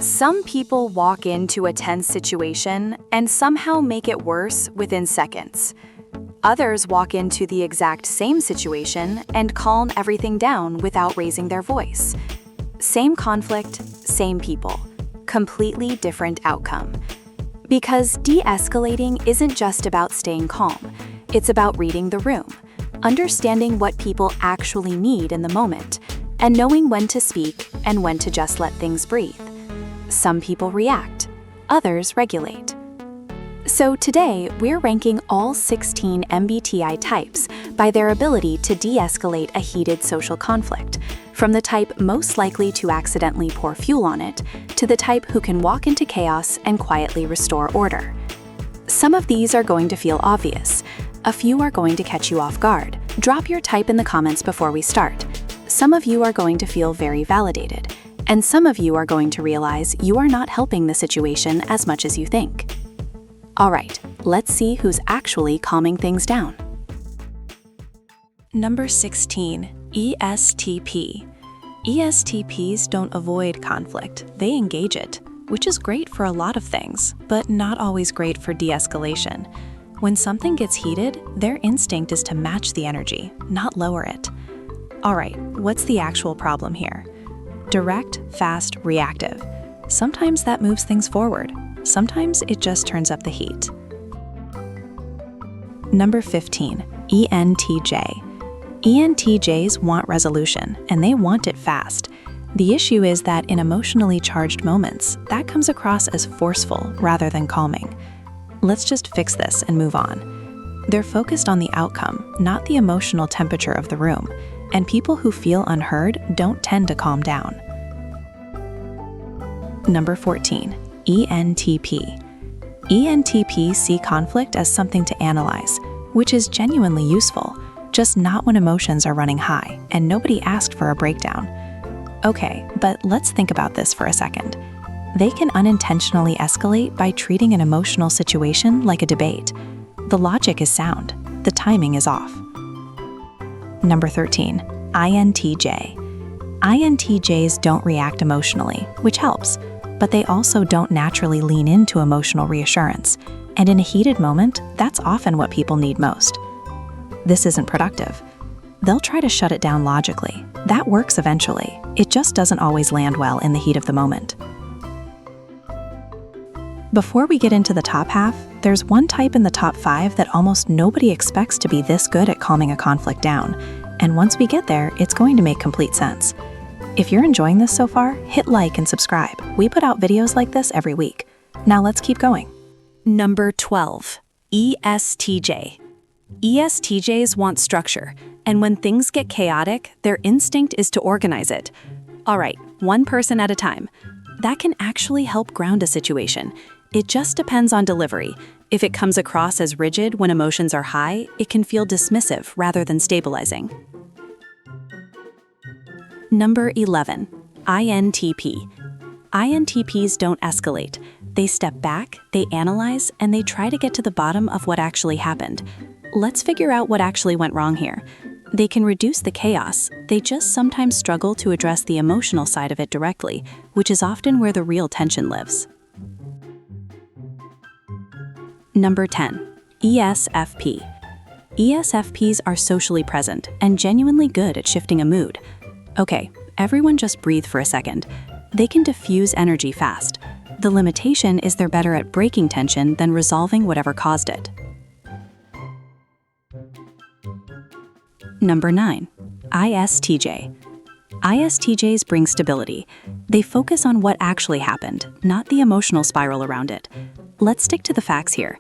Some people walk into a tense situation and somehow make it worse within seconds. Others walk into the exact same situation and calm everything down without raising their voice. Same conflict, same people. Completely different outcome. Because de-escalating isn't just about staying calm, it's about reading the room, understanding what people actually need in the moment, and knowing when to speak and when to just let things breathe. Some people react, others regulate. So today, we're ranking all 16 MBTI types by their ability to de-escalate a heated social conflict, from the type most likely to accidentally pour fuel on it, to the type who can walk into chaos and quietly restore order. Some of these are going to feel obvious. A few are going to catch you off guard. Drop your type in the comments before we start. Some of you are going to feel very validated, and some of you are going to realize you are not helping the situation as much as you think. All right, let's see who's actually calming things down. Number 16, ESTP. ESTPs don't avoid conflict, they engage it, which is great for a lot of things, but not always great for de-escalation. When something gets heated, their instinct is to match the energy, not lower it. All right, what's the actual problem here? Direct, fast, reactive. Sometimes that moves things forward. Sometimes it just turns up the heat. Number 15, ENTJ. ENTJs want resolution, and they want it fast. The issue is that in emotionally charged moments, that comes across as forceful rather than calming. Let's just fix this and move on. They're focused on the outcome, not the emotional temperature of the room, and people who feel unheard don't tend to calm down. Number 14, ENTP. ENTPs see conflict as something to analyze, which is genuinely useful, just not when emotions are running high and nobody asked for a breakdown. Okay, but let's think about this for a second. They can unintentionally escalate by treating an emotional situation like a debate. The logic is sound, the timing is off. Number 13, INTJ. INTJs don't react emotionally, which helps, but they also don't naturally lean into emotional reassurance, and in a heated moment, that's often what people need most. This isn't productive. They'll try to shut it down logically. That works eventually. It just doesn't always land well in the heat of the moment. Before we get into the top half, there's one type in the top 5 that almost nobody expects to be this good at calming a conflict down, and once we get there, it's going to make complete sense. If you're enjoying this so far, hit like and subscribe. We put out videos like this every week. Now let's keep going. Number 12, ESTJ. ESTJs want structure, and when things get chaotic, their instinct is to organize it. All right, one person at a time. That can actually help ground a situation. It just depends on delivery. If it comes across as rigid when emotions are high, it can feel dismissive rather than stabilizing. Number 11, INTP. INTPs don't escalate. They step back, they analyze, and they try to get to the bottom of what actually happened. Let's figure out what actually went wrong here. They can reduce the chaos, they just sometimes struggle to address the emotional side of it directly, which is often where the real tension lives. Number 10, ESFP. ESFPs are socially present and genuinely good at shifting a mood. Okay, everyone just breathe for a second. They can diffuse energy fast. The limitation is they're better at breaking tension than resolving whatever caused it. Number 9, ISTJ. ISTJs bring stability. They focus on what actually happened, not the emotional spiral around it. Let's stick to the facts here.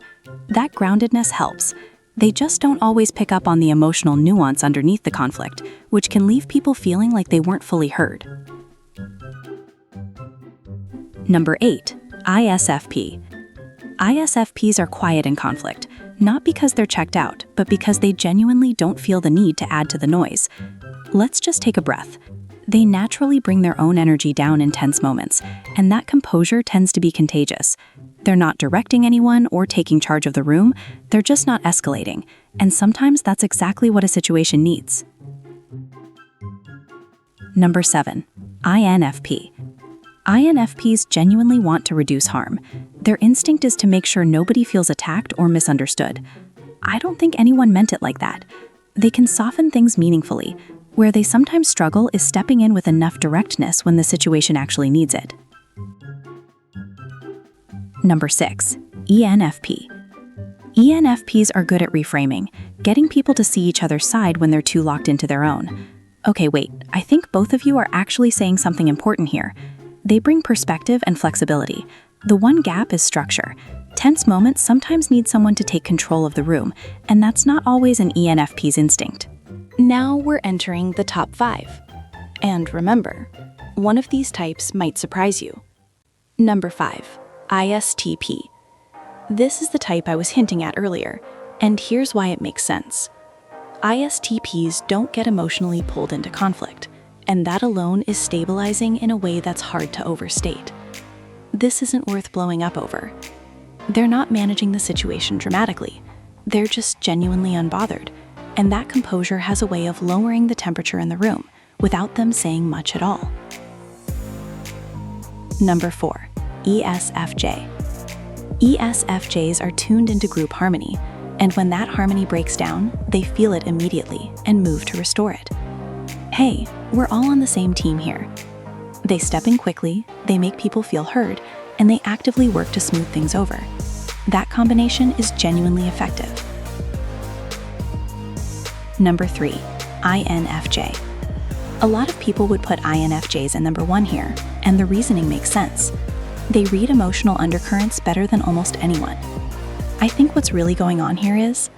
That groundedness helps. They just don't always pick up on the emotional nuance underneath the conflict, which can leave people feeling like they weren't fully heard. Number 8, ISFP. ISFPs are quiet in conflict, not because they're checked out, but because they genuinely don't feel the need to add to the noise. Let's just take a breath. They naturally bring their own energy down in tense moments, and that composure tends to be contagious. They're not directing anyone or taking charge of the room, they're just not escalating, and sometimes that's exactly what a situation needs. Number 7, INFP. INFPs genuinely want to reduce harm. Their instinct is to make sure nobody feels attacked or misunderstood. I don't think anyone meant it like that. They can soften things meaningfully. Where they sometimes struggle is stepping in with enough directness when the situation actually needs it. Number 6. ENFP. ENFPs are good at reframing, getting people to see each other's side when they're too locked into their own. Okay, wait, I think both of you are actually saying something important here. They bring perspective and flexibility. The one gap is structure. Tense moments sometimes need someone to take control of the room, and that's not always an ENFP's instinct. Now we're entering the top 5. And remember, one of these types might surprise you. Number 5. ISTP. This is the type I was hinting at earlier, and here's why it makes sense. ISTPs don't get emotionally pulled into conflict, and that alone is stabilizing in a way that's hard to overstate. This isn't worth blowing up over. They're not managing the situation dramatically. They're just genuinely unbothered, and that composure has a way of lowering the temperature in the room without them saying much at all. Number 4. ESFJ. ESFJs are tuned into group harmony, and when that harmony breaks down, they feel it immediately and move to restore it. Hey, we're all on the same team here. They step in quickly, they make people feel heard, and they actively work to smooth things over. That combination is genuinely effective. Number 3. INFJ. A lot of people would put INFJs in number 1 here, and the reasoning makes sense. They read emotional undercurrents better than almost anyone. I think what's really going on here is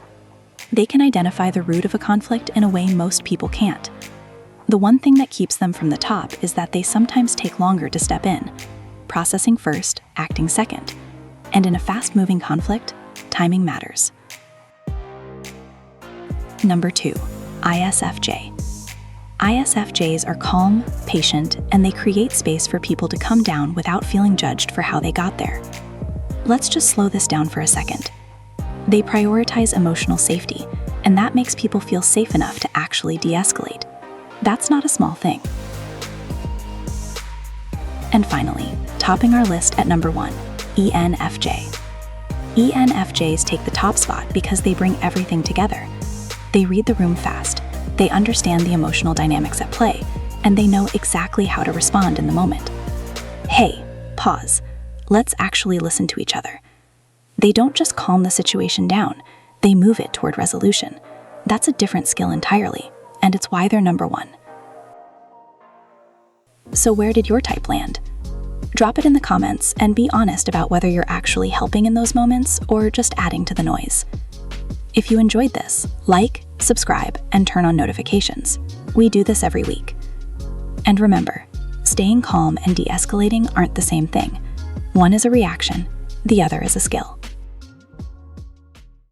they can identify the root of a conflict in a way most people can't. The one thing that keeps them from the top is that they sometimes take longer to step in, processing first, acting second. And in a fast-moving conflict, timing matters. Number 2. ISFJ. ISFJs are calm, patient, and they create space for people to come down without feeling judged for how they got there. Let's just slow this down for a second. They prioritize emotional safety, and that makes people feel safe enough to actually de-escalate. That's not a small thing. And finally, topping our list at number 1, ENFJ. ENFJs take the top spot because they bring everything together. They read the room fast, they understand the emotional dynamics at play, and they know exactly how to respond in the moment. Hey, pause. Let's actually listen to each other. They don't just calm the situation down, they move it toward resolution. That's a different skill entirely, and it's why they're number 1. So where did your type land? Drop it in the comments and be honest about whether you're actually helping in those moments or just adding to the noise. If you enjoyed this, like, subscribe, and turn on notifications. We do this every week. And remember, staying calm and de-escalating aren't the same thing. One is a reaction, the other is a skill.